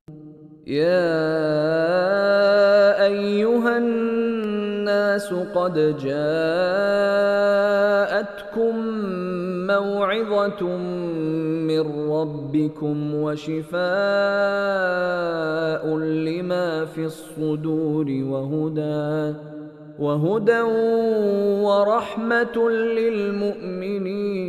يا أيها الناس قد جاءتكم موعظة من ربكم وشفاء لما في الصدور وهدى ورحمة للمؤمنين.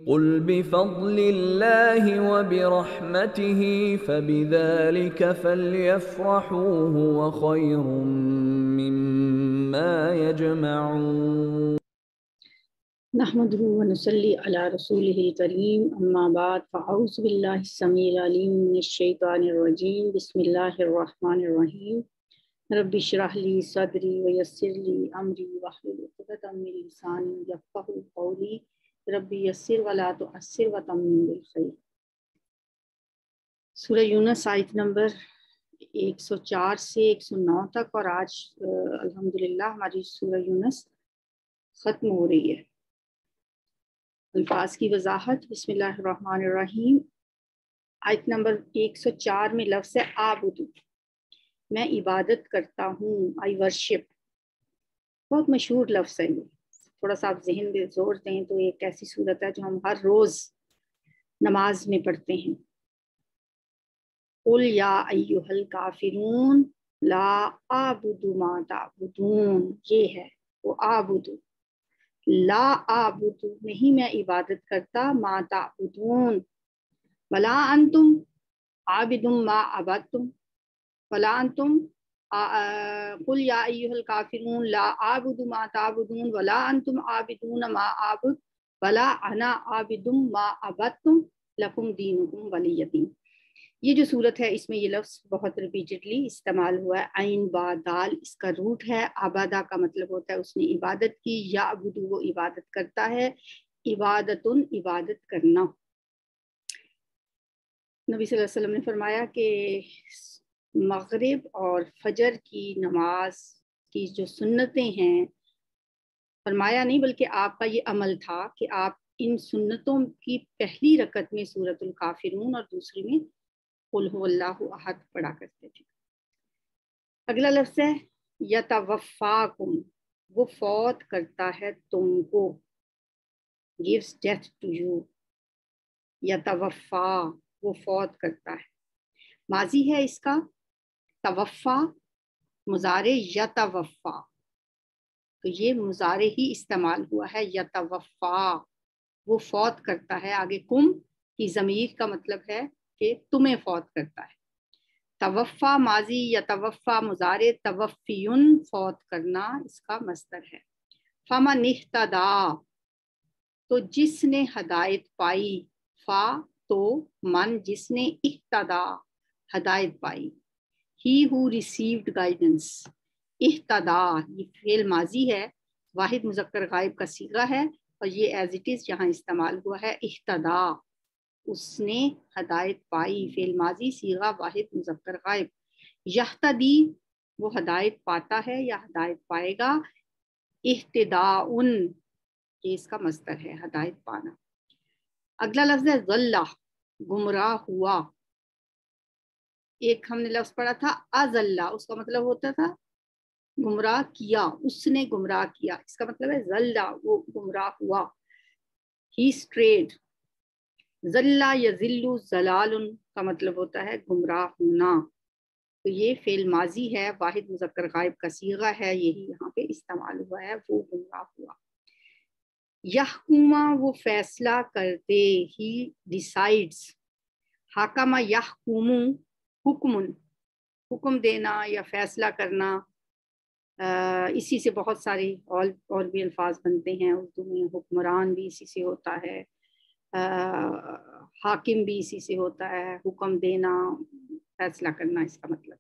قل بفضل الله وبرحمته فبذلك فليفرحوا هو خير مما يجمعون. نحمده ونصلي على رسوله الكريم اما بعد فاعوذ بالله السميع العليم من الشيطان الرجيم بسم الله الرحمن الرحيم رب اشرح لي صدري ويسر لي امري واحلل عقدة من لساني يفقهوا قولي رب يسر ولا تعسر وتمم بالخير۔ سورہ یونس آیت نمبر 104 سے 109 تک، اور آج الحمدللہ ہماری سورہ یونس ختم ہو رہی ہے۔ الفاظ کی وضاحت، بسم اللہ الرحمن الرحیم۔ آیت نمبر 104 میں لفظ ہے آبدو، میں عبادت کرتا ہوں، آئی ورشپ۔ بہت مشہور لفظ ہے یہ، تھوڑا سا آپ ذہن میں زور دیں تو ایک ایسی صورت ہے جو ہم ہر روز نماز میں پڑھتے ہیں۔ قل یا ایھا الکافرون لا اعبد ما تعبدون، یہ ہے وہ آبدو، لا اعبد نہیں میں عبادت کرتا، ما تعبدون ولا انتم عابد ما عبدتم ولا انتم قل یا ایھا الکافرون لا اعبد ما تعبدون ولا انتم عابدون ما اعبد ولا انا عابد ما عبدتم لکم دینکم ولی دین۔ یہ جو صورت ہے اس میں یہ لفظ بہت ریپیٹڈلی استعمال ہوا ہے، عین با دال اس کا روٹ ہے۔ عبادہ کا مطلب ہوتا ہے اس نے عبادت کی، یا عبدو وہ عبادت کرتا ہے، عبادتن عبادت کرنا۔ نبی صلی اللہ علیہ وسلم نے فرمایا کہ مغرب اور فجر کی نماز کی جو سنتیں ہیں، فرمایا نہیں بلکہ آپ کا یہ عمل تھا کہ آپ ان سنتوں کی پہلی رکعت میں سورۃ الکافرون اور دوسری میں قل هو اللہ احد پڑھا کرتے تھے۔ اگلا لفظ ہے یتوفاکم، وہ فوت کرتا ہے تم کو، gives death to you۔ یتوفا وہ فوت کرتا ہے، ماضی ہے اس کا توفا، مضارع یتوفا، تو یہ مضارع ہی استعمال ہوا ہے یتوفا، وہ فوت کرتا ہے۔ آگے کم کی ضمیر کا مطلب ہے کہ تمہیں فوت کرتا ہے۔ توفا ماضی، یتوفا مضارع، توفیون فوت کرنا اس کا مصدر ہے۔ فمن اہتدی تو جس نے ہدایت پائی، فا تو من جس نے اہتدا ہدایت پائی، ہی ہو ریسیوڈ گائیڈنس۔ اہتدا یہ فعل ماضی ہے، واحد مذکر غائب کا صیغہ ہے، اور یہ ایز اٹ از یہاں استعمال ہوا ہے اہتدا، اس نے ہدایت پائی، فعل ماضی صیغہ واحد مذکر غائب۔ یہتدی وہ ہدایت پاتا ہے یا ہدایت پائے گا، اہتداءن یہ اس کا مصدر ہے ہدایت پانا۔ اگلا لفظ ہے ضلہ، گمراہ ہوا۔ ایک ہم نے لفظ پڑھا تھا اضلہ، اس کا مطلب ہوتا تھا گمراہ کیا، اس نے گمراہ کیا، اس کا مطلب ہے ضلہ وہ گمراہ ہوا، ہی اسٹریڈ۔ ضلہ یضل ضلال کا مطلب ہوتا ہے گمراہ ہونا، تو یہ فعل ماضی ہے، واحد مذکر غائب کا صیغہ ہے، یہی یہاں پہ استعمال ہوا ہے، وہ گمراہ ہوا۔ یحکما وہ فیصلہ کرتے، ہی ڈیسائیڈز۔ حاکمہ یحکمو حکمن حکم دینا یا فیصلہ کرنا، اسی سے بہت سارے اور بھی الفاظ بنتے ہیں اردو میں۔ حکمران بھی اسی سے ہوتا ہے، حاکم بھی اسی سے ہوتا ہے، حکم دینا، فیصلہ کرنا اس کا مطلب۔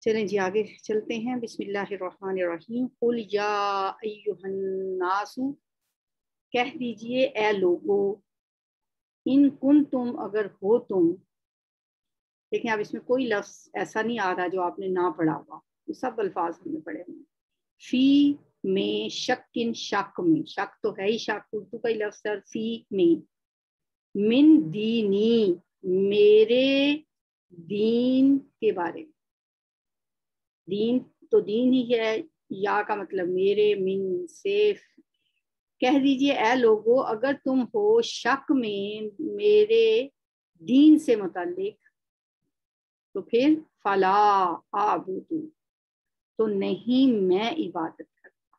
چلیں جی آگے چلتے ہیں، بسم اللہ الرحمن الرحیم۔ قل یا ایھا الناس، کہہ دیجئے اے لوگو، ان کنتم اگر ہو تم، دیکھیں اب اس میں کوئی لفظ ایسا نہیں آ رہا جو آپ نے نہ پڑھا ہوا، یہ سب الفاظ ہم نے پڑھے ہوئے۔ فی میں، شک ان شک میں، شک تو ہے ہی شک، اردو کا ہی لفظ ہے، فی میں من دینی، میرے دین کے بارے میں. دین تو دین ہی ہے، یا کا مطلب میرے، من سے. کہہ دیجئے اے لوگو اگر تم ہو شک میں میرے دین سے متعلق تو پھر فلا اعبد، تو نہیں میں عبادت کرتا.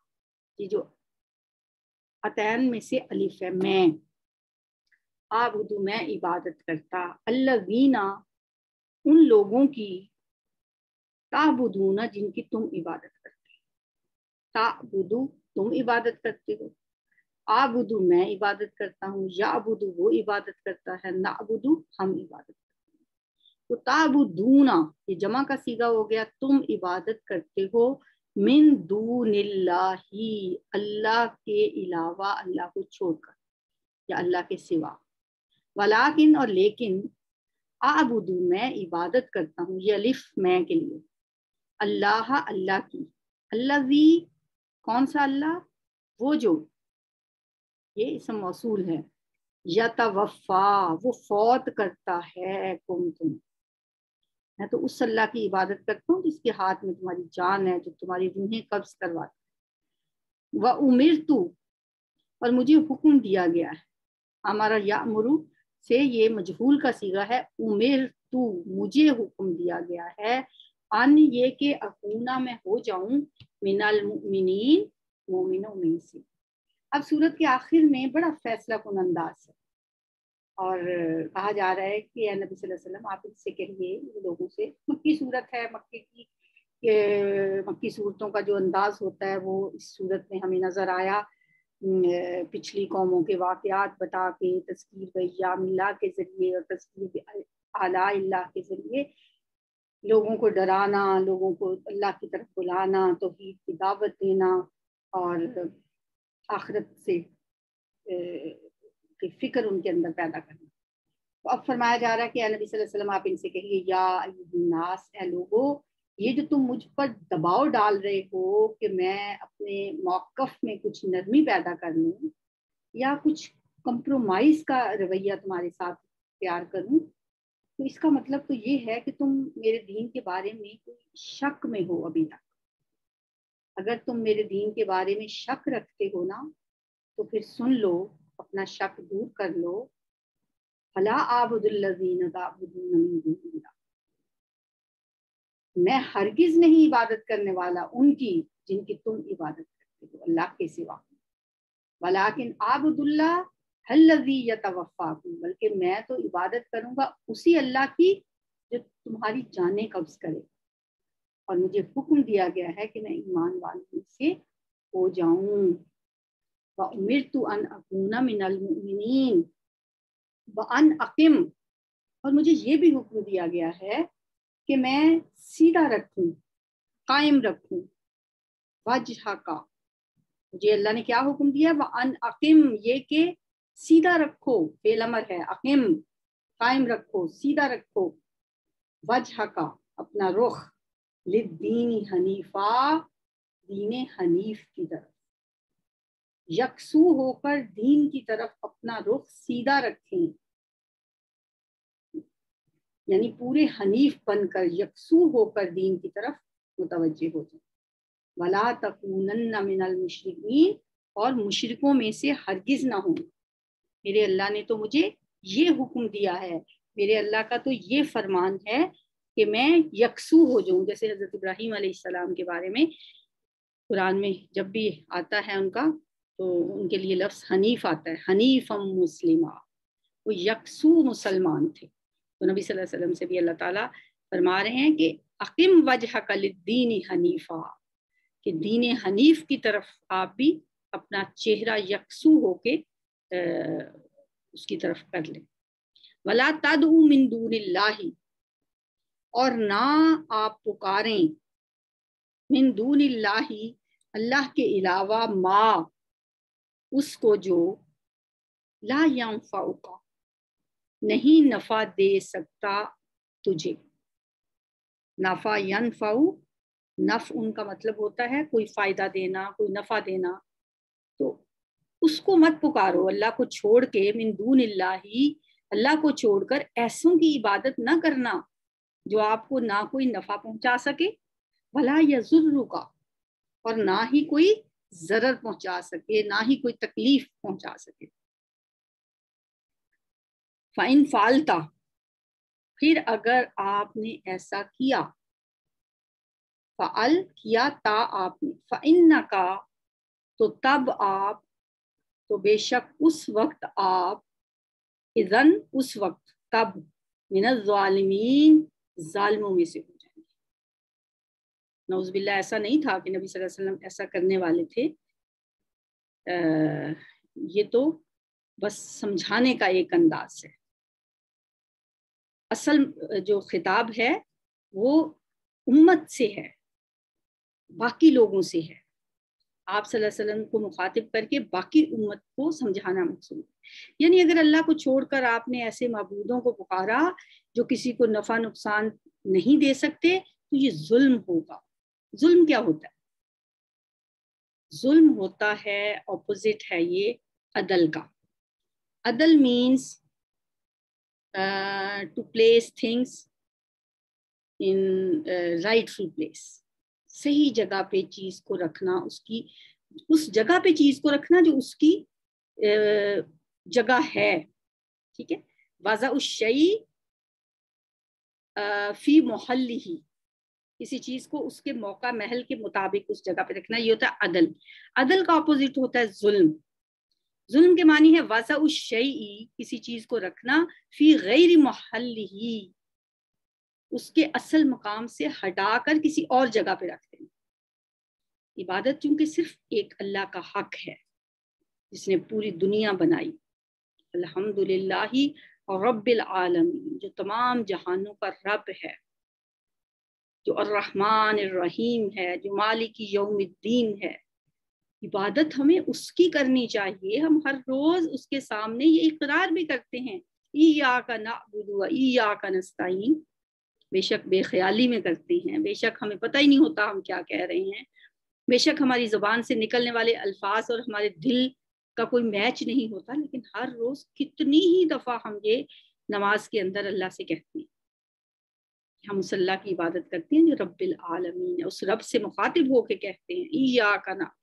یہ جو عطین میں سے الف ہے، میں، اعبد میں عبادت کرتا، الذین ان لوگوں کی، تعبدون جن کی تم عبادت کرتے، تعبدو تم عبادت کرتے ہو، اعبدو میں عبادت کرتا ہوں، یعبدو وہ عبادت کرتا ہے، نعبدو ہم عبادت کرتے ہیں. تو تعبدون یہ جمع کا صیغہ ہو گیا، تم عبادت کرتے ہو، من دون اللہ اللہ کے علاوہ، اللہ کو چھوڑ کر یا اللہ کے سوا. ولیکن اور لیکن، اعبدو میں عبادت کرتا ہوں، یہ الف میں کے لیے، اللہ اللہ کی، الذی کون سا اللہ، وہ جو، یہ اسم موصول ہے، یتوفا وہ فوت کرتا ہے، تم میں تو اس اللہ کی عبادت کرتا ہوں جس کے ہاتھ میں تمہاری جان ہے، جو تمہاری روحیں قبض کرواتا ہے. وَأُمِرْتُ اور مجھے حکم دیا گیا ہے، ہمارا یأمرو سے یہ مجہول کا صیغہ ہے، امرتو مجھے حکم دیا گیا ہے، ان یہ کہ اکونا میں ہو جاؤں، من المؤمنین مومنوں میں سے. اب سورت کے آخر میں بڑا فیصلہ کن انداز ہے، اور کہا جا رہا ہے کہ اے نبی صلی اللہ علیہ وسلم آپ اس سے کہیے لوگوں سے، مکی صورت ہے، مکی صورتوں کا جو انداز ہوتا ہے وہ اس صورت میں ہمیں نظر آیا، پچھلی قوموں کے واقعات بتا کے، تذکیر بایام اللہ کے ذریعے اور تذکیر اعلیٰ اللہ کے ذریعے لوگوں کو ڈرانا، لوگوں کو اللہ کی طرف بلانا، توحید کی دعوت دینا، اور آخرت سے کی فکر ان کے اندر پیدا کرنا. تو اب فرمایا جا رہا ہے کہ اے نبی صلی اللہ علیہ وسلم آپ ان سے کہیے، یا ایھا الناس اے لوگو، یہ جو تم مجھ پر دباؤ ڈال رہے ہو کہ میں اپنے موقف میں کچھ نرمی پیدا کر لوں یا کچھ کمپرومائز کا رویہ تمہارے ساتھ اختیار کروں، تو اس کا مطلب تو یہ ہے کہ تم میرے دین کے بارے میں کوئی شک میں ہو ابھی تک. اگر تم میرے دین کے بارے میں شک رکھتے ہو نا تو پھر سن لو، اپنا شک دور کر لو. فلا اعبد الذین تعبدون من دون اللہ، میں ہرگز نہیں عبادت کرنے والا ان کی جن کی تم عبادت کرتے ہو اللہ کے سوا. ولیکن اعبد اللہ الذی یتوفاکم، بلکہ میں تو عبادت کروں گا اسی اللہ کی جو تمہاری جانیں قبض کرے. اور مجھے حکم دیا گیا ہے کہ میں ایمان والوں سے ہو جاؤں. وَأُمِرْتُ أَنْ أَكُونَ مِنَ الْمُؤْمِنِينَ وَأَنْ أَقِمْ، اور مجھے یہ بھی حکم دیا گیا ہے کہ میں سیدھا رکھوں، قائم رکھوں، وجہ کا. مجھے اللہ نے کیا حکم دیا؟ وَأَنْ أَقِمْ، یہ کہ سیدھا رکھو، فعل امر ہے، اقم قائم رکھو، سیدھا رکھو، وجہ کا اپنا رخ، للدین حنیفہ دین حنیف کی طرف، یکسو ہو کر دین کی طرف اپنا رخ سیدھا رکھیں، یعنی پورے حنیف بن کر یکسو ہو کر دین کی طرف متوجہ ہو جائیں. ولا تکونن من المشرکین، اور مشرکوں میں سے ہرگز نہ ہوں. میرے اللہ نے تو مجھے یہ حکم دیا ہے، میرے اللہ کا تو یہ فرمان ہے کہ میں یکسو ہو جاؤں. جیسے حضرت ابراہیم علیہ السلام کے بارے میں قرآن میں جب بھی آتا ہے ان کا، تو ان کے لیے لفظ حنیف آتا ہے، حنیفم مسلمہ، وہ یکسو مسلمان تھے. تو نبی صلی اللہ علیہ وسلم سے بھی اللہ تعالیٰ فرما رہے ہیں کہ اقم وجہک للدین حنیفہ، کہ دین حنیف کی طرف آپ بھی اپنا چہرہ یکسو ہو کے اس کی طرف کر لیں. ولا تدعوا من دون اللہ، اور نہ آپ پکاریں، من دون اللہ اللہ کے علاوہ، ما اس کو جو، لا ینفعک نہیں نفع دے سکتا تجھے. نفع ینفع، نفع ان کا مطلب ہوتا ہے کوئی فائدہ دینا، کوئی نفع دینا. تو اس کو مت پکارو اللہ کو چھوڑ کے، من دون اللہ اللہ کو چھوڑ کر ایسوں کی عبادت نہ کرنا جو آپ کو نہ کوئی نفع پہنچا سکے ولا یضرک، اور نہ ہی کوئی ضرر پہنچا سکے، نہ ہی کوئی تکلیف پہنچا سکے. فَإِن فَعَلْتَ، پھر اگر آپ نے ایسا کیا، فعل کیا تا آپ نے، فَإِنَّكَ، تو تب آپ، تو بے شک اس وقت آپ، اذن اس وقت، تب، من الظالمین، ظالموں میں سے ہو جائیں گے. نعوذ باللہ ایسا نہیں تھا کہ نبی صلی اللہ علیہ وسلم ایسا کرنے والے تھے، یہ تو بس سمجھانے کا ایک انداز ہے. اصل جو خطاب ہے وہ امت سے ہے، باقی لوگوں سے ہے. آپ صلی اللہ علیہ وسلم کو مخاطب کر کے باقی امت کو سمجھانا مقصود ہے. یعنی اگر اللہ کو چھوڑ کر آپ نے ایسے معبودوں کو پکارا جو کسی کو نفع نقصان نہیں دے سکتے تو یہ ظلم ہوگا. ظلم کیا ہوتا ہے؟ ظلم ہوتا ہے، اپوزٹ ہے یہ عدل کا. عدل means to place things in rightful place, صحیح جگہ پہ چیز کو رکھنا، اس جگہ پہ چیز کو رکھنا جو اس کی جگہ ہے. ٹھیک ہے، وضع الشیء فی محلہ، کسی چیز کو اس کے موقع محل کے مطابق اس جگہ پہ رکھنا، یہ ہوتا ہے عدل. عدل کا اپوزٹ ہوتا ہے ظلم. ظلم کے معنی ہے وضع الشیء، کسی چیز کو رکھنا، فی غیر محلہ، اس کے اصل مقام سے ہٹا کر کسی اور جگہ پہ رکھ دینا. عبادت چونکہ صرف ایک اللہ کا حق ہے جس نے پوری دنیا بنائی، الحمدللہ رب العالمین، جو تمام جہانوں کا رب ہے، جو الرحمن الرحیم ہے، جو مالک یوم الدین ہے. عبادت ہمیں اس کی کرنی چاہیے. ہم ہر روز اس کے سامنے یہ اقرار بھی کرتے ہیں، ایاک نعبد و ایاک نستعین، بے شک بے خیالی میں کرتے ہیں، بے شک ہمیں پتہ ہی نہیں ہوتا ہم کیا کہہ رہے ہیں، بے شک ہماری زبان سے نکلنے والے الفاظ اور ہمارے دل کا کوئی میچ نہیں ہوتا، لیکن ہر روز کتنی ہی دفعہ ہم یہ نماز کے اندر اللہ سے کہتے ہیں. ہم اس اللہ کی عبادت کرتے ہیں جو رب العالمین ہے، اس رب سے مخاطب ہو کے کہتے ہیں ایاک نعبد،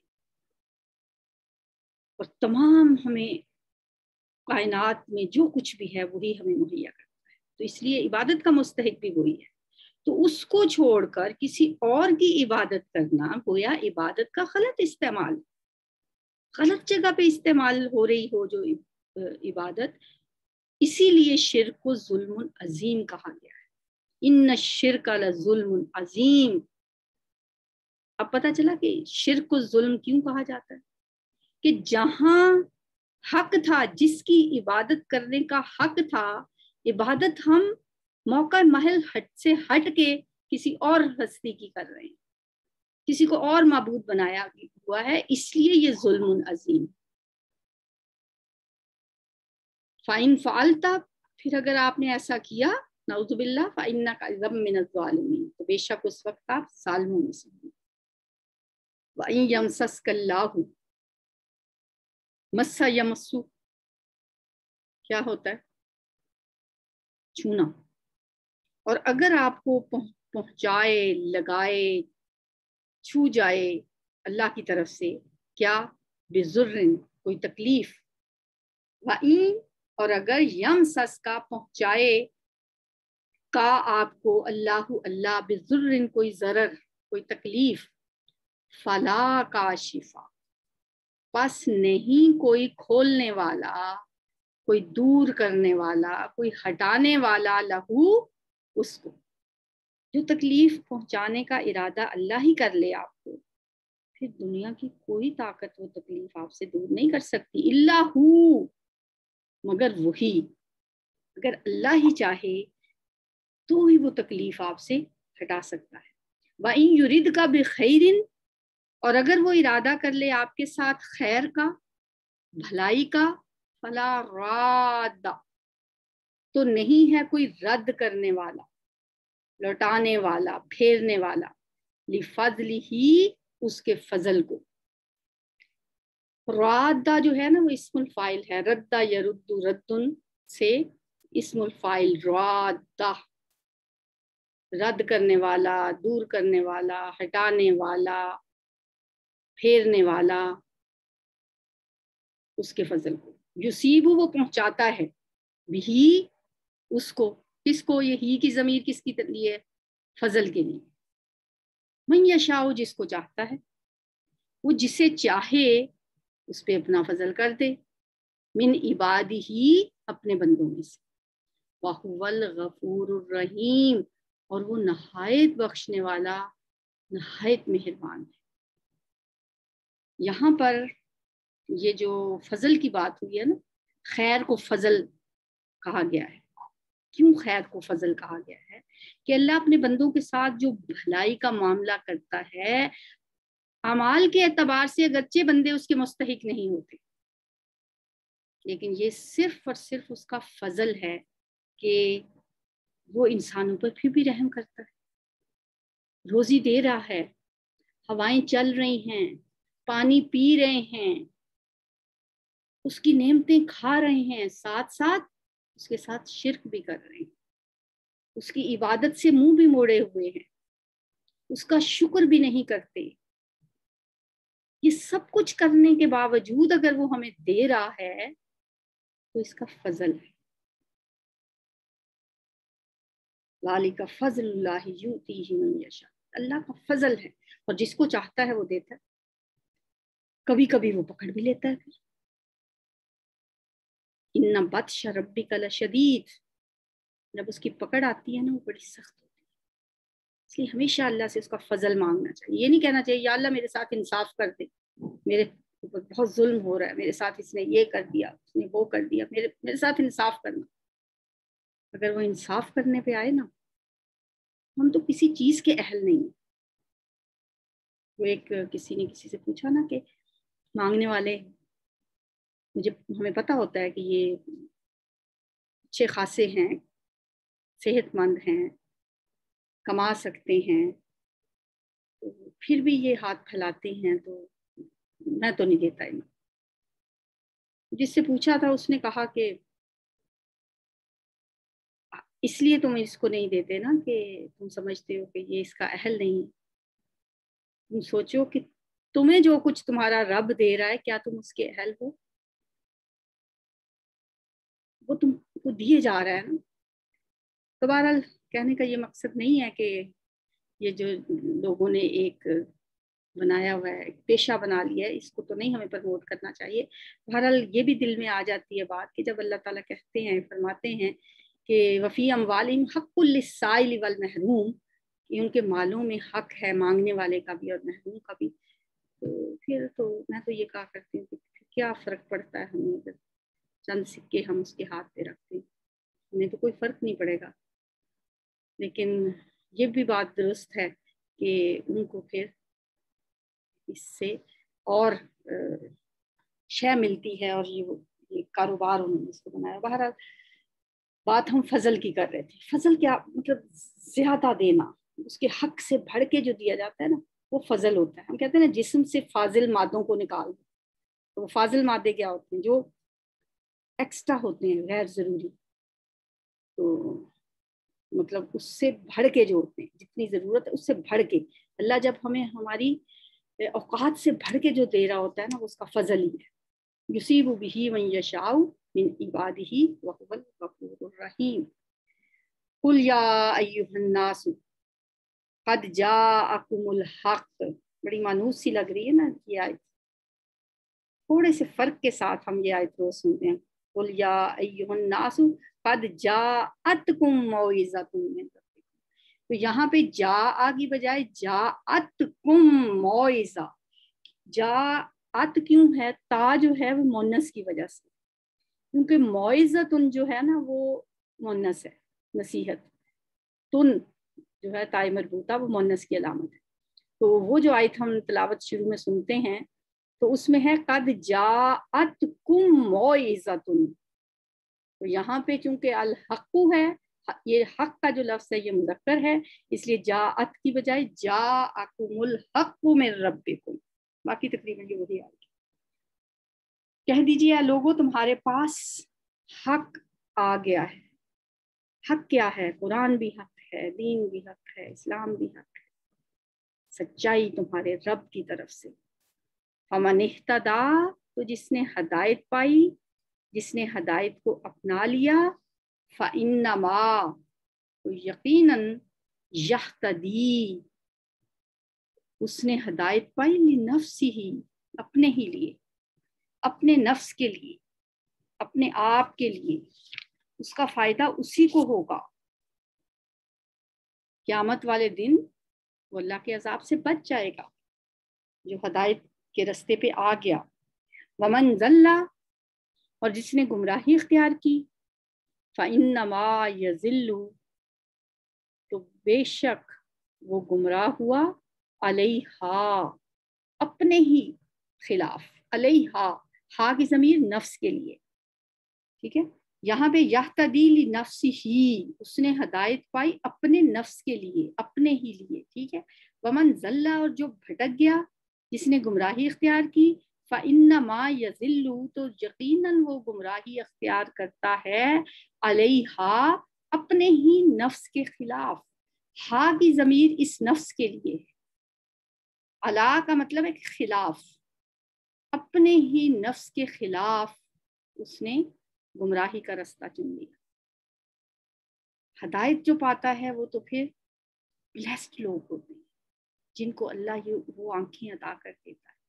اور تمام ہمیں کائنات میں جو کچھ بھی ہے وہی ہمیں مہیا کرتا ہے. تو اس لیے عبادت کا مستحق بھی وہی ہے. تو اس کو چھوڑ کر کسی اور کی عبادت کرنا گویا عبادت کا غلط استعمال، غلط جگہ پہ استعمال ہو رہی ہو جو عبادت. اسی لیے شرک کو ظلم عظیم کہا گیا ہے. ان الشرک لظلم عظیم. اب پتہ چلا کہ شرک کو ظلم کیوں کہا جاتا ہے، کہ جہاں حق تھا، جس کی عبادت کرنے کا حق تھا، عبادت ہم موقع محل سے ہٹ کے کسی اور ہستی کی کر رہے ہیں، کسی کو اور معبود بنایا ہوا ہے، اس لیے یہ ظلم عظیم. فَإِن فَعَلْتَ، پھر اگر آپ نے ایسا کیا، نعوذ باللہ، فَإِنَّكَ إِذًا مِّنَ الظَّالِمِينَ، تو بے شک اس وقت آپ ظالموں میں سے ہیں. وَإِن يَمْسَسْكَ اللَّهُ، مَسَّ يَمَسُّ کیا ہوتا ہے؟ چھونا. اور اگر آپ کو پہنچائے، لگائے، چھو جائے اللہ کی طرف سے، کیا؟ بِضُرٍ، کوئی تکلیف. وَإِن، اور اگر یمسس کا پہنچائے کا آپ کو اللہ بِضُرٍ، کوئی ضرر، کوئی تکلیف، فَلَا کاشفا، پس نہیں کوئی کھولنے والا، کوئی دور کرنے والا، کوئی ہٹانے والا، لہو، اس کو. جو تکلیف پہنچانے کا ارادہ اللہ ہی کر لے آپ کو، پھر دنیا کی کوئی طاقت وہ تکلیف آپ سے دور نہیں کر سکتی. الا ہو، مگر وہی. اگر اللہ ہی چاہے تو ہی وہ تکلیف آپ سے ہٹا سکتا ہے. وَإِن يُرِدْكَ بِخَيْرٍ، اور اگر وہ ارادہ کر لے آپ کے ساتھ خیر کا، بھلائی کا، فَلَا رَادَّ، تو نہیں ہے کوئی رد کرنے والا، لوٹانے والا، پھیرنے والا، لِفَضْلِهِ، اس کے فضل کو. رادہ جو ہے نا وہ اسم الفاعل ہے، ردہ یرد ردن سے اسم الفاعل رادہ، رد کرنے والا، دور کرنے والا، ہٹانے والا، پھیرنے والا، اس کے فضل کو. یصیب وہ پہنچاتا ہے، بھی اس کو، کس کو، یہ ہی کی ضمیر کس کی لیے؟ فضل کے لیے. من یشاء جس کو چاہتا ہے، وہ جسے چاہے اس پہ اپنا فضل کر دے. من عبادہ اپنے بندوں میں سے. وَهُوَ الْغَفُورُ الرَّحِيمُ اور وہ نہایت بخشنے والا، نہایت مہربان ہے. یہاں پر یہ جو فضل کی بات ہوئی ہے نا، خیر کو فضل کہا گیا ہے. کیوں خیر کو فضل کہا گیا ہے؟ کہ اللہ اپنے بندوں کے ساتھ جو بھلائی کا معاملہ کرتا ہے، اعمال کے اعتبار سے اگرچہ بندے اس کے مستحق نہیں ہوتے، لیکن یہ صرف اور صرف اس کا فضل ہے کہ وہ انسانوں پر پھر بھی رحم کرتا ہے. روزی دے رہا ہے، ہوائیں چل رہی ہیں، پانی پی رہے ہیں، اس کی نعمتیں کھا رہے ہیں، ساتھ ساتھ اس کے ساتھ شرک بھی کر رہے ہیں، اس کی عبادت سے منہ بھی موڑے ہوئے ہیں، اس کا شکر بھی نہیں کرتے. یہ سب کچھ کرنے کے باوجود اگر وہ ہمیں دے رہا ہے تو اس کا فضل ہے. ذالک فضل اللہ یؤتیہ من یشاء، اللہ کا فضل ہے اور جس کو چاہتا ہے وہ دیتا ہے. کبھی کبھی وہ پکڑ بھی لیتا ہے. پھر ان بطش ربک لشدید، جب اس کی پکڑ آتی ہے نا وہ بڑی سخت ہوتی ہے. اس لیے ہمیشہ اللہ سے اس کا فضل مانگنا چاہیے. یہ نہیں کہنا چاہیے یا اللہ میرے ساتھ انصاف کر دے، میرے اوپر بہت ظلم ہو رہا ہے، میرے ساتھ اس نے یہ کر دیا، اس نے وہ کر دیا، میرے ساتھ انصاف کرنا. اگر وہ انصاف کرنے پہ آئے نا، ہم تو کسی چیز کے اہل نہیں. وہ ایک کسی نے کسی سے پوچھا نا کہ مانگنے والے، ہمیں پتہ ہوتا ہے کہ یہ اچھے خاصے ہیں، صحت مند ہیں، کما سکتے ہیں، تو پھر بھی یہ ہاتھ پھیلاتے ہیں، تو میں تو نہیں دیتا انہیں. جس سے پوچھا تھا اس نے کہا کہ اس لیے تم اس کو نہیں دیتے نا کہ تم سمجھتے ہو کہ یہ اس کا اہل نہیں ہے. تم سوچو کہ تمہیں جو کچھ تمہارا رب دے رہا ہے، کیا تم اس کے اہل ہو؟ وہ تم کو دیے جا رہا ہے نا. تو بہرحال کہنے کا یہ مقصد نہیں ہے کہ یہ جو لوگوں نے ایک بنایا ہوا ہے، پیشہ بنا لیا ہے، اس کو تو نہیں ہمیں پروموٹ کرنا چاہیے. بہرحال یہ بھی دل میں آ جاتی ہے بات کہ جب اللہ تعالیٰ کہتے ہیں، فرماتے ہیں کہ وفی اموالہم حق للسائل والمحروم، کہ ان کے مالوں میں حق ہے مانگنے والے کا بھی اور محروم کا بھی. تو پھر تو میں تو یہ کہا کرتی ہوں کہ کیا فرق پڑتا ہے ہمیں اگر چند سکے ہم اس کے ہاتھ پہ رکھتے ہیں، ہمیں تو کوئی فرق نہیں پڑے گا. لیکن یہ بھی بات درست ہے کہ ان کو پھر اس سے اور شے ملتی ہے، اور یہ کاروبار انہوں نے اس کو بنایا. بہرحال بات ہم فضل کی کر رہے تھے. فضل کیا مطلب؟ زیادہ دینا، اس کے حق سے بڑھ کے جو دیا جاتا ہے نا، وہ فضل ہوتا ہے. ہم کہتے ہیں نا جسم سے فاضل مادوں کو نکال دو، تو وہ فاضل مادے کیا ہوتے ہیں؟ جو ایکسٹرا ہوتے ہیں، غیر ضروری. تو مطلب اس سے بڑھ کے جو ہوتے ہیں، جتنی ضرورت ہے اس سے بڑھ کے اللہ جب ہمیں ہماری اوقات سے بڑھ کے جو دے رہا ہوتا ہے نا، وہ اس کا فضل ہی ہے. یصیب بہ من یشاء من عبادہ وہو الغفور الرحیم. قل یا ایھا الناس قد جاءکم الحق. بڑی مانوس سی لگ رہی ہے نا یہ آیت. تھوڑے سے فرق کے ساتھ ہم یہ آیت روز سنتے ہیں. قل یا ایھا الناس قد جاءتکم موعظۃ من ربکم. تو یہاں پہ جاء کی بجائے جاءتکم موعظہ. جاءت کیوں ہے؟ تا جو ہے وہ مونس کی وجہ سے، کیونکہ موعظۃ جو ہے نا وہ مونس ہے، نصیحت. تن جو ہے تائے مربوطہ، وہ مونس کی علامت ہے. تو وہ جو آیت ہم تلاوت شروع میں سنتے ہیں تو اس میں ہے قد جاءتکم موعظۃ. تو یہاں پہ چونکہ الحق ہے، یہ حق کا جو لفظ ہے یہ مذکر ہے، اس لیے جاءت کی بجائے جاءکم الحق من ربکم. باقی تقریباً یہ وہی آئے گی. کہہ دیجیے لوگوں تمہارے پاس حق آ گیا ہے. حق کیا ہے؟ قرآن بھی حق ہے، دین بھی حق ہے، اسلام بھی حق ہے، سچائی تمہارے رب کی طرف سے۔ فمن اہتدی، تو جس نے ہدایت پائی، جس نے ہدایت کو اپنا لیا، فإنما، تو یقیناً، یہتدی، اس نے ہدایت پائی، لنفسہ، اپنے ہی لیے، اپنے نفس کے لیے، اپنے آپ کے لیے، اس کا فائدہ اسی کو ہوگا۔ قیامت والے دن وہ اللہ کے عذاب سے بچ جائے گا جو ہدایت کے رستے پہ آ گیا۔ ومن ضل، اور جس نے گمراہی اختیار کی، فإنما یضل، تو بے شک وہ گمراہ ہوا، علیہا، اپنے ہی خلاف، علیہا، ہا کی ضمیر نفس کے لیے، ٹھیک ہے، یہاں پہ یہتدی لنفسہ، اس نے ہدایت پائی اپنے نفس کے لیے، اپنے ہی لیے، ٹھیک ہے۔ ومن ضل، اور جو بھٹک گیا، جس نے گمراہی اختیار کی، فإنما یضل، تو یقیناً وہ گمراہی اختیار کرتا ہے، علیہا، اپنے ہی نفس کے خلاف، ہا کی ضمیر اس نفس کے لیے، علا کا مطلب ہے خلاف، اپنے ہی نفس کے خلاف اس نے گمراہی کا رستہ چن لیا۔ ہدایت جو پاتا ہے وہ تو پھر بلیسڈ لوگ ہوتے ہیں، جن کو اللہ وہ آنکھیں عطا کر دیتا ہے،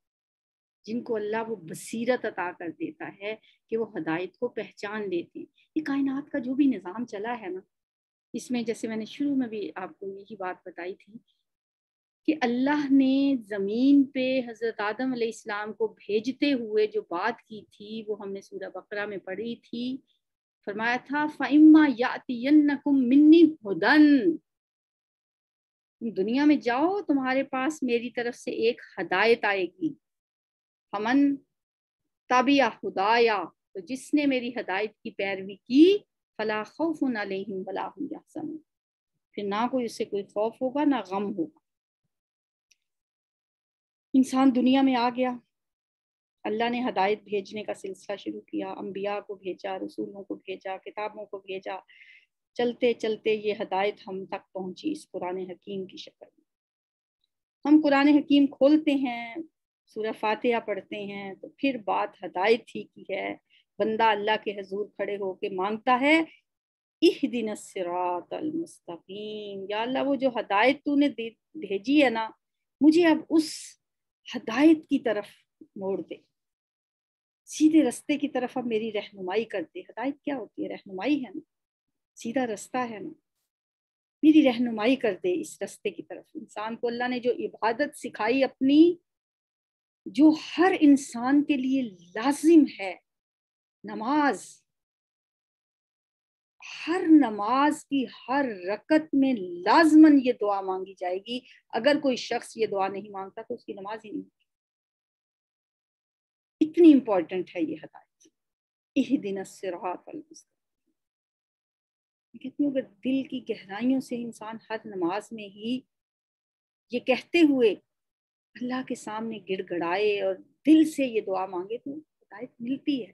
جن کو اللہ وہ بصیرت عطا کر دیتا ہے کہ وہ ہدایت کو پہچان لیتے ہیں۔ یہ کائنات کا جو بھی نظام چلا ہے نا، اس میں جیسے میں نے شروع میں بھی آپ کو یہی بات بتائی تھی کہ اللہ نے زمین پہ حضرت آدم علیہ السلام کو بھیجتے ہوئے جو بات کی تھی وہ ہم نے سورہ بقرہ میں پڑھی تھی۔ فرمایا تھا فَإِمَّا يَأْتِيَنَّكُم مِّنِّي هُدًى، تم دنیا میں جاؤ، تمہارے پاس میری طرف سے ایک ہدایت آئے گی، فَمَن تَبِعَ هُدَايَا، تو جس نے میری ہدایت کی پیروی کی، فَلَا خَوْفٌ عَلَيْهِمْ وَلَا هُمْ يَحْزَنُونَ، پھر نہ کوئی اس سے کوئی خوف ہوگا نہ غم ہوگا۔ انسان دنیا میں آ گیا، اللہ نے ہدایت بھیجنے کا سلسلہ شروع کیا، انبیاء کو بھیجا، رسولوں کو بھیجا، کتابوں کو بھیجا، چلتے چلتے یہ ہدایت ہم تک پہنچی اس قرآن حکیم کی شکل میں۔ ہم قرآن حکیم کھولتے ہیں، سورہ فاتحہ پڑھتے ہیں تو پھر بات ہدایت ہی کی ہے، بندہ اللہ کے حضور کھڑے ہو کے مانگتا ہے اہدنا الصراط المستقیم، یا اللہ وہ جو ہدایت تو نے بھیجی ہے نا، مجھے اب اس ہدایت کی طرف موڑ دے، سیدھے رستے کی طرف اب میری رہنمائی کر دے۔ ہدایت کیا ہوتی ہے؟ رہنمائی ہے نا، سیدھا رستہ ہے نا، میری رہنمائی کر دے اس رستے کی طرف۔ انسان کو اللہ نے جو عبادت سکھائی اپنی، جو ہر انسان کے لیے لازم ہے، نماز، ہر نماز کی ہر رکعت میں لازماً یہ دعا مانگی جائے گی، اگر کوئی شخص یہ دعا نہیں مانگتا تو اس کی نماز ہی نہیں ہوگی۔ اتنی امپورٹنٹ ہے یہ ہدایت، اہدنا الصراط المستقیم۔ کہتی ہوں کہ دل کی گہرائیوں سے انسان ہر نماز میں ہی یہ کہتے ہوئے اللہ کے سامنے گڑ گڑائے اور دل سے یہ دعا مانگے تو ہدایت ملتی ہے۔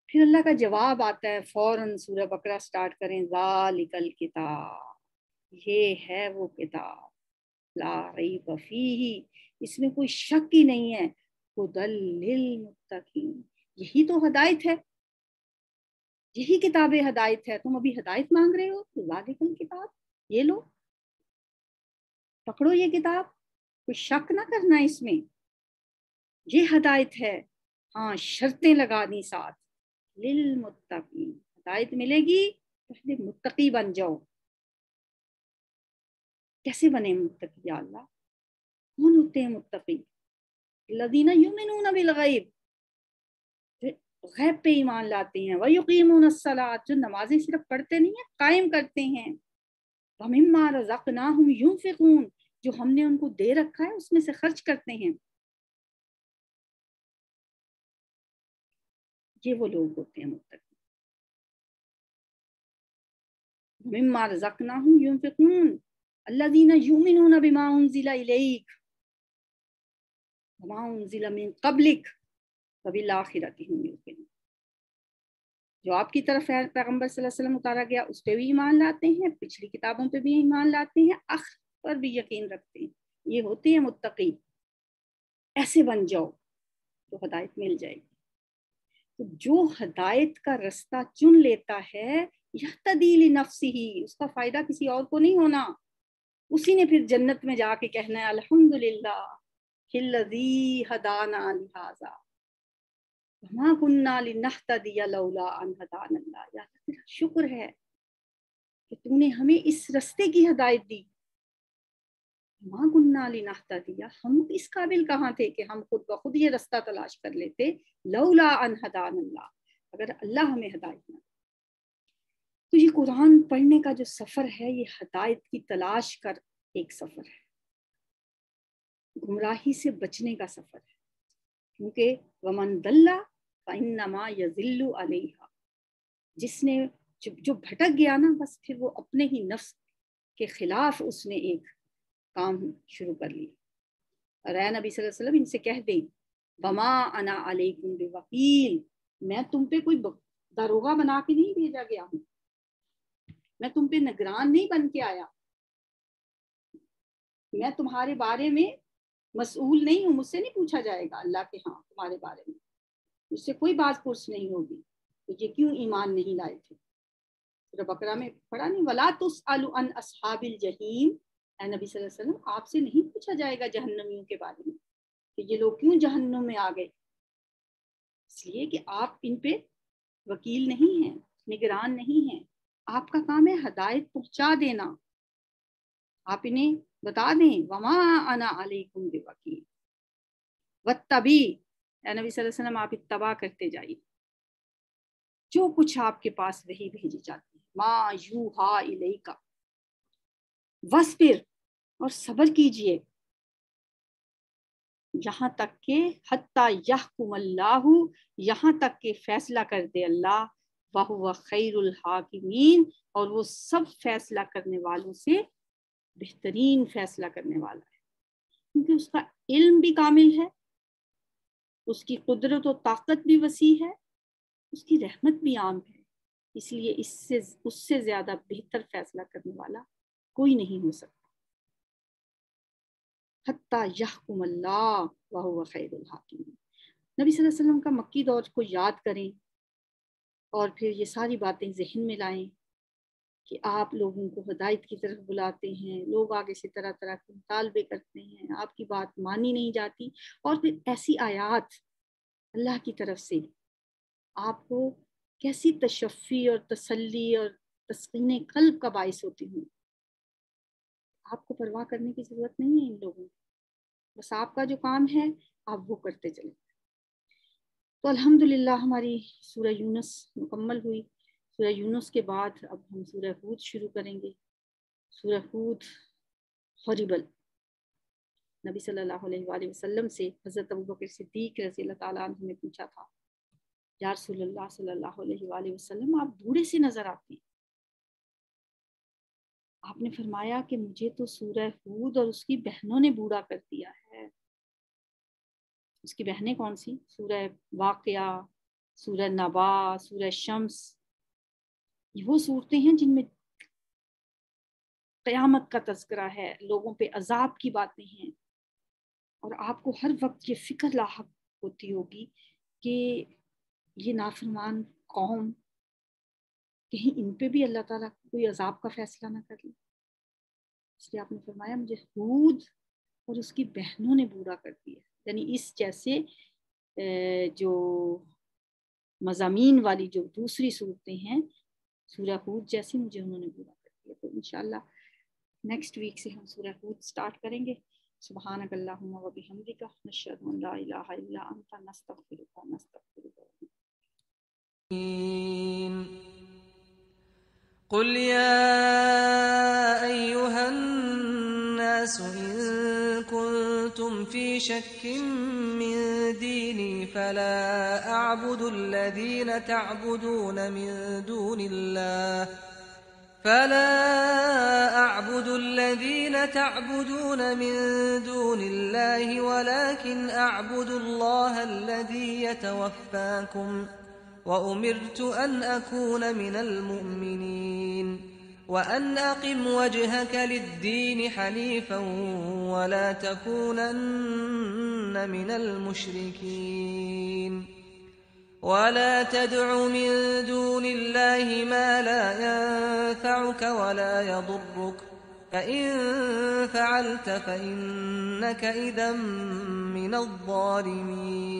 پھر اللہ کا جواب آتا ہے، فوراً سورہ بقرہ سٹارٹ کریں، ذالک الکتاب، یہ ہے وہ کتاب، لا ریب فیہ، اس میں کوئی شک ہی نہیں ہے، ھدی للمتقین، یہی تو ہدایت ہے، یہی کتاب ہدایت ہے۔ تم ابھی ہدایت مانگ رہے ہو تو ذالک الکتاب، یہ لو، پکڑو یہ کتاب، کوئی شک نہ کرنا اس میں، یہ ہدایت ہے۔ ہاں شرطیں لگا دی ساتھ، للمتقین، ہدایت ملے گی، پہلے متقی بن جاؤ۔ کیسے بنے متقی یا اللہ؟ کون ہوتے ہیں متقی؟ الذین یؤمنون بالغیب، غیب پہ ایمان لاتے ہیں، ویقیمون الصلاۃ، جو نمازیں صرف پڑھتے نہیں ہیں، قائم کرتے ہیں، ومما رزقناہم ینفقون، جو ہم نے ان کو دے رکھا ہے اس میں سے خرچ کرتے ہیں۔ یہ وہ لوگ ہوتے ہیں متقی۔ مما رزقناہم ینفقون الذین یؤمنون بما انزل الیک وما انزل من قبلک وبالآخرۃ هم یوقنون، جو آپ کی طرف پیغمبر صلی اللہ علیہ وسلم اتارا گیا اس پہ بھی ایمان لاتے ہیں، پچھلی کتابوں پہ بھی ایمان لاتے ہیں، آخر پر بھی یقین رکھتے ہیں، یہ ہوتے ہیں متقی. ایسے بن جاؤ تو ہدایت مل جائے گی. تو جو ہدایت کا رستہ چن لیتا ہے یہتدی لنفسہ، اس کا فائدہ کسی اور کو نہیں ہونا، اسی نے پھر جنت میں جا کے کہنا ہے الحمدللہ الذی ہدانا لہذا وما كنا لنہتدی لولا ان ہدانا اللہ. یا اللہ تیرا شکر ہے کہ تو نے ہمیں اس رستے کی ہدایت دی. وما كنا لنہتدی، ہم اس قابل کہاں تھے کہ ہم خود بخود یہ رستہ تلاش کر لیتے، لولا ان ہدانا اللہ، اگر اللہ ہمیں ہدایت نہ. تو یہ قرآن پڑھنے کا جو سفر ہے یہ ہدایت کی تلاش کر ایک سفر ہے، گمراہی سے بچنے کا سفر ہے. کیونکہ ومن ضل فانما یضل علیہا، جس نے جو بھٹک گیا نا بس پھر وہ اپنے ہی نفس کے خلاف اس نے ایک کام شروع کر لیا. اور اے نبی صلی اللہ علیہ وسلم ان سے کہہ دیں وما انا علیکم بوکیل، میں تم پہ کوئی داروغہ بنا کے نہیں بھیجا گیا ہوں، میں تم پہ نگران نہیں بن کے آیا، میں تمہارے بارے میں مسئول نہیں ہوں، مجھ سے نہیں پوچھا جائے گا اللہ کے ہاں تمہارے بارے میں، مجھ سے کوئی بات پرس نہیں ہوگی کہ یہ کیوں ایمان نہیں لائے تھے. سورہ بقرہ میں پڑھا نہیں ولا تسألوا عن اصحاب الجحیم، اے نبی صلی اللہ علیہ وسلم آپ سے نہیں پوچھا جائے گا جہنمیوں کے بارے میں کہ یہ لوگ کیوں جہنم میں آ گئے، اس لیے کہ آپ ان پہ وکیل نہیں ہیں، نگران نہیں ہیں. آپ کا کام ہے ہدایت پہنچا دینا، آپ انہیں بتا دیں وما انا علیکم بوکیل واتبی، اے نبی صلی اللہ علیہ وسلم آپ اتباع کرتے جائیے جو کچھ آپ کے پاس وہی بھیجی جاتی ہے، ما یوحا الیک، وصبر، اور صبر کیجئے یہاں تک کہ حتی یحکم اللہ، یہاں تک کہ فیصلہ کر دے اللہ، وہو خیر الحاکمین، اور وہ سب فیصلہ کرنے والوں سے بہترین فیصلہ کرنے والا ہے. کیونکہ اس کا علم بھی کامل ہے، اس کی قدرت و طاقت بھی وسیع ہے، اس کی رحمت بھی عام ہے، اس لیے اس سے زیادہ بہتر فیصلہ کرنے والا کوئی نہیں ہو سکتا. حتی یحکم اللہ وہو خیر الحاکمین. نبی صلی اللہ علیہ وسلم کا مکی دور کو یاد کریں اور پھر یہ ساری باتیں ذہن میں لائیں کہ آپ لوگوں کو ہدایت کی طرف بلاتے ہیں، لوگ آگے سے طرح طرح کے مطالبے کرتے ہیں، آپ کی بات مانی نہیں جاتی، اور پھر ایسی آیات اللہ کی طرف سے آپ کو کیسی تشفی اور تسلی اور تسکین قلب کا باعث ہوتی ہوں. آپ کو پرواہ کرنے کی ضرورت نہیں ہے ان لوگوں کی، بس آپ کا جو کام ہے آپ وہ کرتے چلیں. تو الحمدللہ ہماری سورہ یونس مکمل ہوئی. سورہ یونس کے بعد اب ہم سورہ ہود شروع کریں گے. سورہ ہود ہاریبل. نبی صلی اللہ علیہ وآلہ وسلم سے حضرت ابوبکر صدیق رضی اللہ تعالیٰ عنہ نے پوچھا تھا یا رسول اللہ صلی اللہ علیہ وآلہ وسلم آپ بوڑھے سے نظر آتے ہیں. آپ نے فرمایا کہ مجھے تو سورہ ہود اور اس کی بہنوں نے بوڑھا کر دیا ہے. اس کی بہنیں کون سی؟ سورہ واقعہ، سورہ نبا، سورہ شمس. یہ وہ صورتیں ہیں جن میں قیامت کا تذکرہ ہے، لوگوں پہ عذاب کی باتیں ہیں، اور آپ کو ہر وقت یہ فکر لاحق ہوتی ہوگی کہ یہ نافرمان قوم کہیں ان پہ بھی اللہ تعالیٰ کوئی عذاب کا فیصلہ نہ کر لے. اس لیے آپ نے فرمایا مجھے ہود اور اس کی بہنوں نے بوڑھا کر دیا. یعنی اس جیسے جو مضامین والی جو دوسری صورتیں ہیں سورہ ہود جیسی مجھے انہوں نے بوڑھا کر دیا. تو انشاءاللہ نیکسٹ ویک سے ہم سورہ ہود سٹارٹ کریں گے. سبحانک اللہم و بحمدک نشہد ان لا الہ الا انت نستغفرک ونستغفرک. قل يا أيها الناس إن كنتم في شك من ديني فلا أعبد الذين تعبدون من دون الله ولكن أعبد الله الذي يتوفاكم وأمرت أن أكون من المؤمنين وأن أقم وجهك للدين حنيفا ولا تكونن من المشركين ولا تدع من دون الله ما لا ينفعك ولا يضرك فإن فعلت فإنك إذا من الظالمين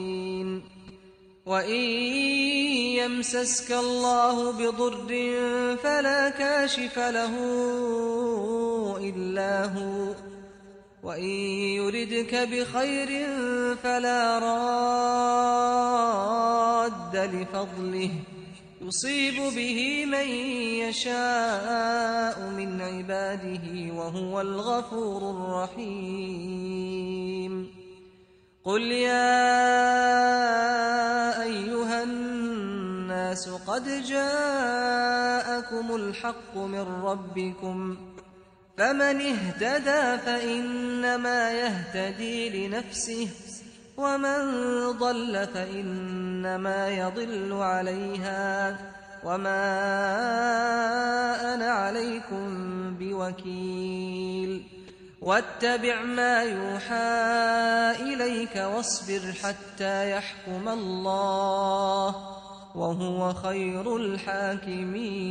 وإن يمسسك الله بضر فلا كاشف له إلا هو وإن يردك بخير فلا راد لفضله يصيب به من يشاء من عباده وهو الغفور الرحيم قل يا أيها الناس قد جاءكم الحق من ربكم فمن اهتدى فإنما يهتدي لنفسه ومن ضل فإنما يضل عليها وما أنا عليكم بوكيل واتبع ما يوحى إليك واصبر حتى يحكم الله وهو خير الحاكمين